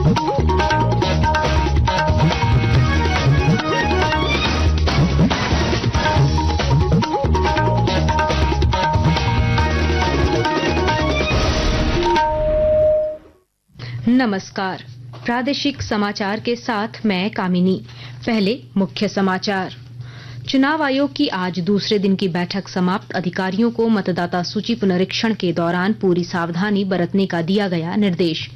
नमस्कार, प्रादेशिक समाचार के साथ मैं कामिनी। पहले मुख्य समाचार। चुनाव आयोग की आज दूसरे दिन की बैठक समाप्त। अधिकारियों को मतदाता सूची पुनरीक्षण के दौरान पूरी सावधानी बरतने का दिया गया निर्देश।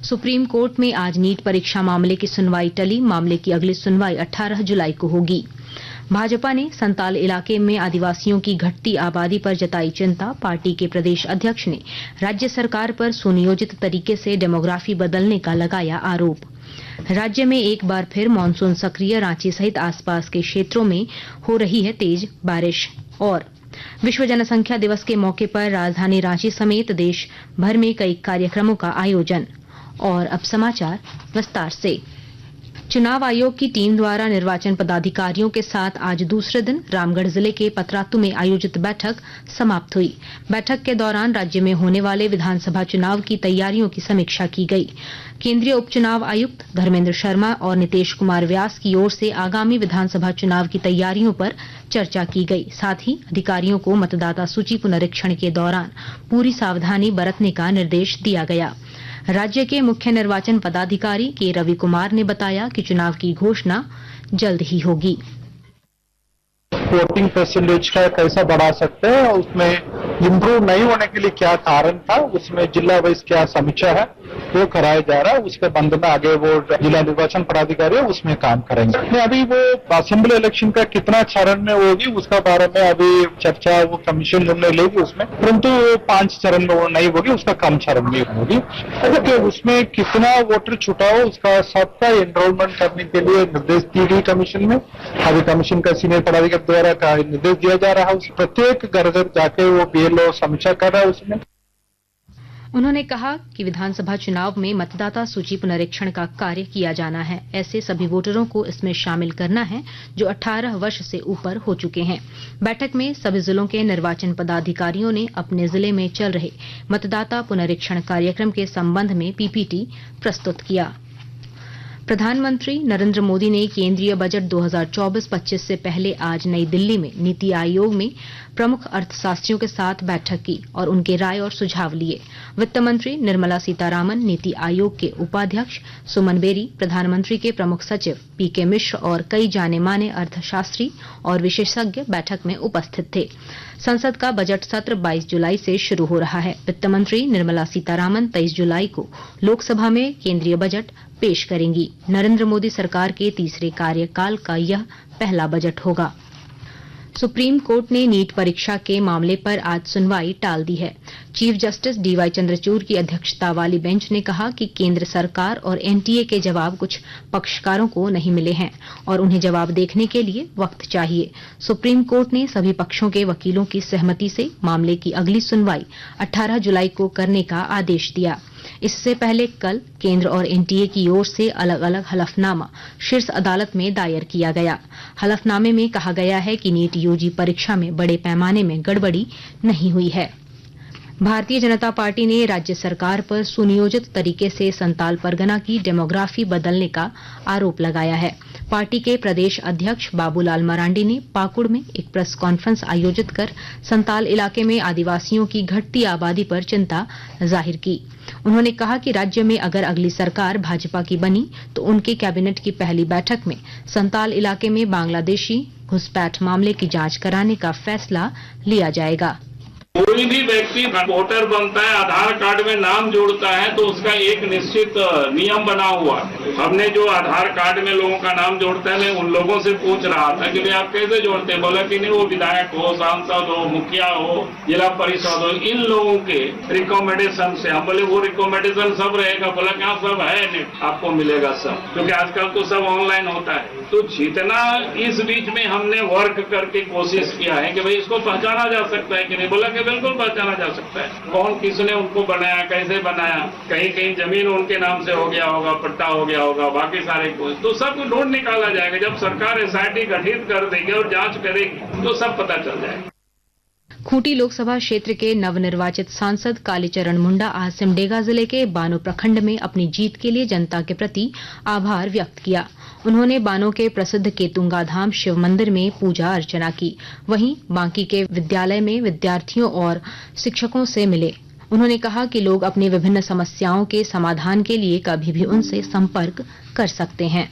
सुप्रीम कोर्ट में आज नीट परीक्षा मामले की सुनवाई टली। मामले की अगली सुनवाई 18 जुलाई को होगी। भाजपा ने संताल इलाके में आदिवासियों की घटती आबादी पर जताई चिंता। पार्टी के प्रदेश अध्यक्ष ने राज्य सरकार पर सुनियोजित तरीके से डेमोग्राफी बदलने का लगाया आरोप। राज्य में एक बार फिर मानसून सक्रिय। रांची सहित आसपास के क्षेत्रों में हो रही है तेज बारिश। और विश्व जनसंख्या दिवस के मौके पर राजधानी रांची समेत देश भर में कई कार्यक्रमों का आयोजन। और अब समाचार विस्तार से। चुनाव आयोग की टीम द्वारा निर्वाचन पदाधिकारियों के साथ आज दूसरे दिन रामगढ़ जिले के पतरातू में आयोजित बैठक समाप्त हुई। बैठक के दौरान राज्य में होने वाले विधानसभा चुनाव की तैयारियों की समीक्षा की गई। केंद्रीय उपचुनाव आयुक्त धर्मेंद्र शर्मा और नीतीश कुमार व्यास की ओर से आगामी विधानसभा चुनाव की तैयारियों पर चर्चा की गई। साथ ही अधिकारियों को मतदाता सूची पुनरीक्षण के दौरान पूरी सावधानी बरतने का निर्देश दिया गया। राज्य के मुख्य निर्वाचन पदाधिकारी के रवि कुमार ने बताया कि चुनाव की घोषणा जल्द ही होगी। वोटिंग परसेंटेज का कैसा बढ़ा सकते हैं, उसमें इम्प्रूव नहीं होने के लिए क्या कारण था, उसमें जिला वाइज क्या समीक्षा है वो कराया जा रहा है। उसके बंद में आगे वो जिला निर्वाचन पदाधिकारी है उसमें काम करेंगे। अभी वो असेंबली इलेक्शन का कितना चरण में होगी उसका बारे में अभी चर्चा वो कमीशन निर्णय लेगी उसमें, परंतु 5 चरण में वो नहीं होगी, उसका कम चरण में होगी। तो उसमें कितना वोटर छुटा हो उसका सबका एनरोलमेंट करने के लिए निर्देश दी गई कमीशन में। अभी कमीशन का सीनियर पदाधिकारी द्वारा का निर्देश दिया जा रहा है। प्रत्येक घर घर जाके वो बीएलओ समीक्षा कर रहा है उसमें। उन्होंने कहा कि विधानसभा चुनाव में मतदाता सूची पुनरीक्षण का कार्य किया जाना है। ऐसे सभी वोटरों को इसमें शामिल करना है जो 18 वर्ष से ऊपर हो चुके हैं। बैठक में सभी जिलों के निर्वाचन पदाधिकारियों ने अपने जिले में चल रहे मतदाता पुनरीक्षण कार्यक्रम के संबंध में पीपीटी प्रस्तुत किया। प्रधानमंत्री नरेंद्र मोदी ने केंद्रीय बजट 2024-25 से पहले आज नई दिल्ली में नीति आयोग में प्रमुख अर्थशास्त्रियों के साथ बैठक की और उनके राय और सुझाव लिए। वित्त मंत्री निर्मला सीतारामन, नीति आयोग के उपाध्यक्ष सुमन बेरी, प्रधानमंत्री के प्रमुख सचिव पीके मिश्र और कई जाने माने अर्थशास्त्री और विशेषज्ञ बैठक में उपस्थित थे। संसद का बजट सत्र 22 जुलाई से शुरू हो रहा है। वित्त मंत्री निर्मला सीतारामन 23 जुलाई को लोकसभा में केंद्रीय बजट पेश करेंगी। नरेंद्र मोदी सरकार के तीसरे कार्यकाल का यह पहला बजट होगा। सुप्रीम कोर्ट ने नीट परीक्षा के मामले पर आज सुनवाई टाल दी है। चीफ जस्टिस डीवाई चंद्रचूड़ की अध्यक्षता वाली बेंच ने कहा कि केंद्र सरकार और एनटीए के जवाब कुछ पक्षकारों को नहीं मिले हैं और उन्हें जवाब देखने के लिए वक्त चाहिए। सुप्रीम कोर्ट ने सभी पक्षों के वकीलों की सहमति से मामले की अगली सुनवाई 18 जुलाई को करने का आदेश दिया। इससे पहले कल केंद्र और एनटीए की ओर से अलग अलग हलफनामा शीर्ष अदालत में दायर किया गया। हलफनामे में कहा गया है कि नीट यूजी परीक्षा में बड़े पैमाने में गड़बड़ी नहीं हुई है। भारतीय जनता पार्टी ने राज्य सरकार पर सुनियोजित तरीके से संताल परगना की डेमोग्राफी बदलने का आरोप लगाया है। पार्टी के प्रदेश अध्यक्ष बाबूलाल मरांडी ने पाकुड़ में एक प्रेस कॉन्फ्रेंस आयोजित कर संताल इलाके में आदिवासियों की घटती आबादी पर चिंता जाहिर की। उन्होंने कहा कि राज्य में अगर अगली सरकार भाजपा की बनी तो उनके कैबिनेट की पहली बैठक में संताल इलाके में बांग्लादेशी घुसपैठ मामले की जांच कराने का फैसला लिया जाएगा। कोई भी व्यक्ति वोटर बनता है, आधार कार्ड में नाम जोड़ता है तो उसका एक निश्चित नियम बना हुआ है। हमने जो आधार कार्ड में लोगों का नाम जोड़ता है, मैं उन लोगों से पूछ रहा था कि भाई आप कैसे जोड़ते हैं? बोला कि नहीं, वो विधायक हो, सांसद हो, मुखिया हो, जिला परिषद हो, इन लोगों के रिकमेंडेशन से। हम बोले वो रिकमेंडेशन सब रहेगा? बोला क्या सब है, नहीं आपको मिलेगा सब, क्योंकि आजकल तो सब ऑनलाइन होता है। तो जितना इस बीच में हमने वर्क करके कोशिश किया है कि भाई इसको पहचाना जा सकता है कि नहीं, बोला कि बिल्कुल पहचाना जा सकता है। कौन किसने उनको बनाया, कैसे बनाया, कहीं कहीं जमीन उनके नाम से हो गया होगा, पट्टा हो गया होगा, बाकी सारे तो सब ढूंढ निकाला जाएगा। जब सरकार एसआईटी गठित कर देगी और जांच करेगी तो सब पता चल जाएगा। खूंटी लोकसभा क्षेत्र के नवनिर्वाचित सांसद कालीचरण मुंडा आज सिमडेगा जिले के बानो प्रखंड में अपनी जीत के लिए जनता के प्रति आभार व्यक्त किया। उन्होंने बानो के प्रसिद्ध केतुंगा धाम शिव मंदिर में पूजा अर्चना की। वहीं बांकी के विद्यालय में विद्यार्थियों और शिक्षकों से मिले। उन्होंने कहा कि लोग अपनी विभिन्न समस्याओं के समाधान के लिए कभी भी उनसे संपर्क कर सकते हैं।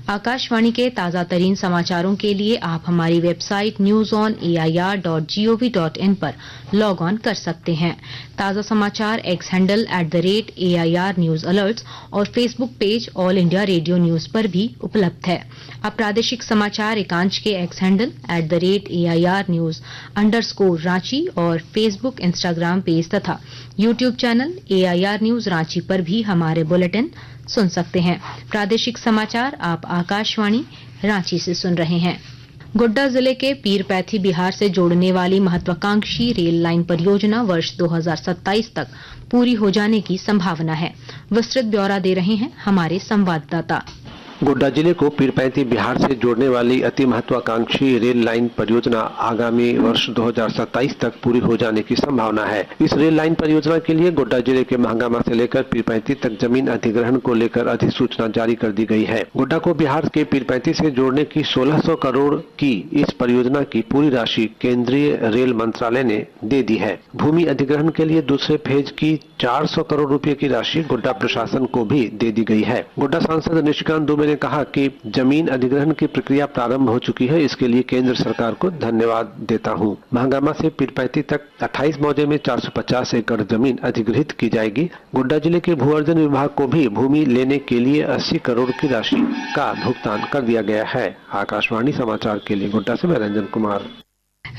आकाशवाणी के ताजा तरीन समाचारों के लिए आप हमारी वेबसाइट newsonair.gov.in पर लॉग ऑन कर सकते हैं। ताजा समाचार x handle @AIR News Alerts और Facebook page all India radio news पर भी उपलब्ध है। अब प्रादेशिक समाचार एकांश के x handle @AIR News_ Ranchi और फेसबुक इंस्टाग्राम पेज तथा YouTube channel AIR News Ranchi पर भी हमारे बुलेटिन सुन सकते हैं। प्रादेशिक समाचार आप आकाशवाणी रांची से सुन रहे हैं। गोड्डा जिले के पीरपैंती बिहार से जोड़ने वाली महत्वाकांक्षी रेल लाइन परियोजना वर्ष 2027 तक पूरी हो जाने की संभावना है। विस्तृत ब्यौरा दे रहे हैं हमारे संवाददाता। गोड्डा जिले को पीरपैंती बिहार से जोड़ने वाली अति महत्वाकांक्षी रेल लाइन परियोजना आगामी वर्ष 2027 तक पूरी हो जाने की संभावना है। इस रेल लाइन परियोजना के लिए गोड्डा जिले के महागामा से लेकर पीरपैंती तक जमीन अधिग्रहण को लेकर अधिसूचना जारी कर दी गई है। गोड्डा को बिहार के पीरपैंती से जोड़ने की 1600 करोड़ की इस परियोजना की पूरी राशि केंद्रीय रेल मंत्रालय ने दे दी है। भूमि अधिग्रहण के लिए दूसरे फेज की 400 करोड़ रुपए की राशि गोड्डा प्रशासन को भी दे दी गई है। गोड्डा सांसद निशिकांत दुबे ने कहा कि जमीन अधिग्रहण की प्रक्रिया प्रारंभ हो चुकी है। इसके लिए केंद्र सरकार को धन्यवाद देता हूं। महागामा से पीरपैंती तक 28 मौजे में 450 एकड़ जमीन अधिग्रहित की जाएगी। गोड्डा जिले के भू अर्जन विभाग को भी भूमि लेने के लिए 80 करोड़ की राशि का भुगतान कर दिया गया है। आकाशवाणी समाचार के लिए गोड्डा से मैं रंजन कुमार।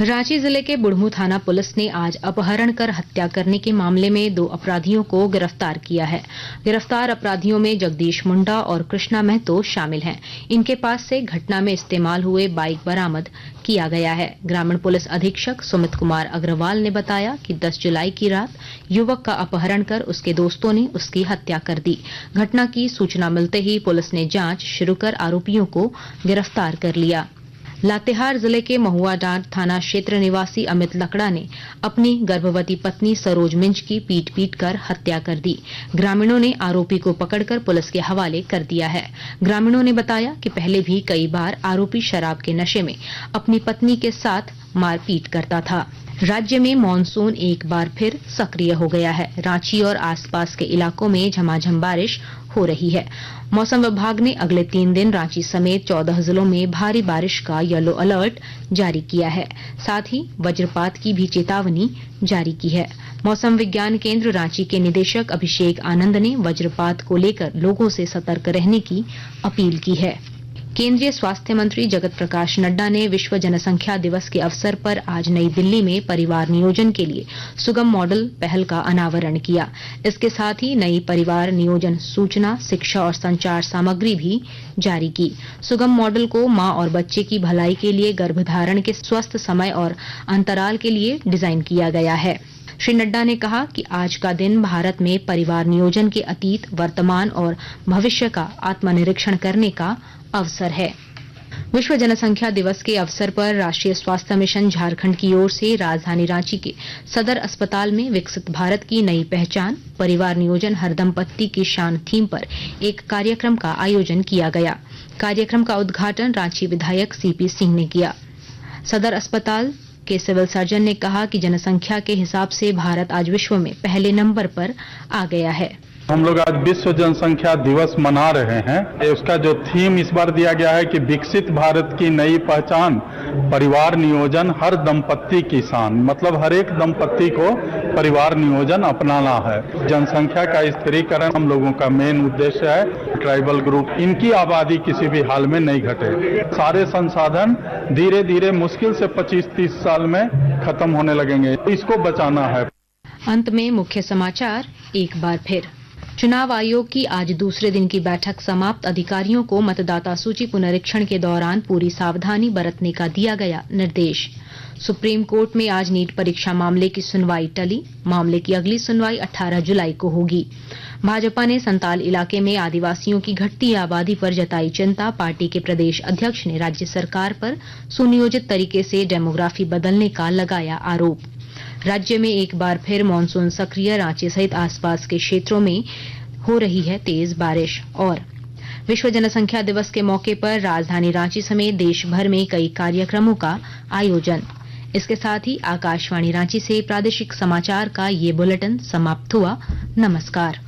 रांची जिले के बुढ़मू थाना पुलिस ने आज अपहरण कर हत्या करने के मामले में 2 अपराधियों को गिरफ्तार किया है। गिरफ्तार अपराधियों में जगदीश मुंडा और कृष्णा महतो शामिल हैं। इनके पास से घटना में इस्तेमाल हुए बाइक बरामद किया गया है। ग्रामीण पुलिस अधीक्षक सुमित कुमार अग्रवाल ने बताया कि 10 जुलाई की रात युवक का अपहरण कर उसके दोस्तों ने उसकी हत्या कर दी। घटना की सूचना मिलते ही पुलिस ने जांच शुरू कर आरोपियों को गिरफ्तार कर लिया। लातेहार जिले के महुआडांड थाना क्षेत्र निवासी अमित लकड़ा ने अपनी गर्भवती पत्नी सरोज मिंज की पीट कर हत्या कर दी। ग्रामीणों ने आरोपी को पकड़कर पुलिस के हवाले कर दिया है। ग्रामीणों ने बताया कि पहले भी कई बार आरोपी शराब के नशे में अपनी पत्नी के साथ मारपीट करता था। राज्य में मानसून एक बार फिर सक्रिय हो गया है। रांची और आसपास के इलाकों में झमाझम बारिश हो रही है। मौसम विभाग ने अगले 3 दिन रांची समेत 14 जिलों में भारी बारिश का येलो अलर्ट जारी किया है। साथ ही वज्रपात की भी चेतावनी जारी की है। मौसम विज्ञान केंद्र रांची के निदेशक अभिषेक आनंद ने वज्रपात को लेकर लोगों से सतर्क रहने की अपील की है। केंद्रीय स्वास्थ्य मंत्री जगत प्रकाश नड्डा ने विश्व जनसंख्या दिवस के अवसर पर आज नई दिल्ली में परिवार नियोजन के लिए सुगम मॉडल पहल का अनावरण किया। इसके साथ ही नई परिवार नियोजन सूचना, शिक्षा और संचार सामग्री भी जारी की। सुगम मॉडल को मां और बच्चे की भलाई के लिए गर्भधारण के स्वस्थ समय और अंतराल के लिए डिजाइन किया गया है। श्री नड्डा ने कहा कि आज का दिन भारत में परिवार नियोजन के अतीत, वर्तमान और भविष्य का आत्मनिरीक्षण करने का अवसर है। विश्व जनसंख्या दिवस के अवसर पर राष्ट्रीय स्वास्थ्य मिशन झारखंड की ओर से राजधानी रांची के सदर अस्पताल में विकसित भारत की नई पहचान परिवार नियोजन हर दंपत्ति की शान थीम पर एक कार्यक्रम का आयोजन किया गया। कार्यक्रम का उद्घाटन रांची विधायक सीपी सिंह ने किया। सदर अस्पताल के सिविल सर्जन ने कहा कि जनसंख्या के हिसाब से भारत आज विश्व में पहले नंबर पर आ गया है। हम लोग आज विश्व जनसंख्या दिवस मना रहे हैं। उसका जो थीम इस बार दिया गया है कि विकसित भारत की नई पहचान परिवार नियोजन हर दंपत्ति की शान, मतलब हर एक दंपत्ति को परिवार नियोजन अपनाना है। जनसंख्या का स्थिरीकरण हम लोगों का मेन उद्देश्य है। ट्राइबल ग्रुप, इनकी आबादी किसी भी हाल में नहीं घटे। सारे संसाधन धीरे धीरे मुश्किल से 25-30 साल में खत्म होने लगेंगे, इसको बचाना है। अंत में मुख्य समाचार एक बार फिर। चुनाव आयोग की आज दूसरे दिन की बैठक समाप्त। अधिकारियों को मतदाता सूची पुनरीक्षण के दौरान पूरी सावधानी बरतने का दिया गया निर्देश। सुप्रीम कोर्ट में आज नीट परीक्षा मामले की सुनवाई टली। मामले की अगली सुनवाई 18 जुलाई को होगी। भाजपा ने संताल इलाके में आदिवासियों की घटती आबादी पर जताई चिंता। पार्टी के प्रदेश अध्यक्ष ने राज्य सरकार पर सुनियोजित तरीके से डेमोग्राफी बदलने का लगाया आरोप। राज्य में एक बार फिर मानसून सक्रिय, रांची सहित आसपास के क्षेत्रों में हो रही है तेज बारिश। और विश्व जनसंख्या दिवस के मौके पर राजधानी रांची समेत देश भर में कई कार्यक्रमों का आयोजन। इसके साथ ही आकाशवाणी रांची से प्रादेशिक समाचार का ये बुलेटिन समाप्त हुआ। नमस्कार।